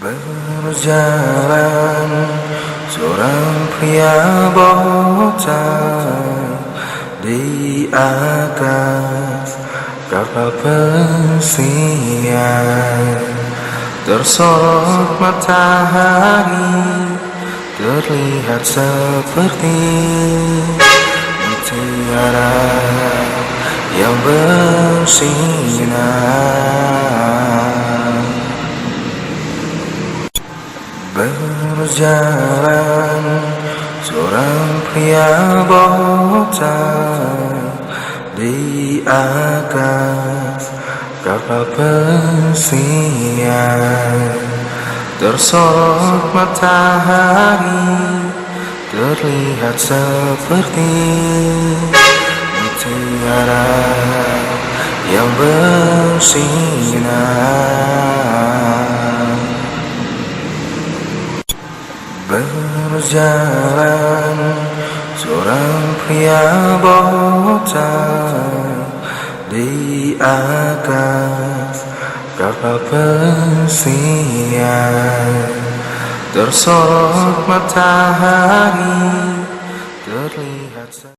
Berjalan seorang pria botak di atas kapal pesiar, tersorot matahari, terlihat seperti mutiara yang bersinar. Berjalan seorang pria botak di atas kapal pesiar, tersorot matahari, terlihat seperti mutiara yang bersinar. Berjalan seorang pria botak di atas kapal pesiar, tersorot matahari, terlihat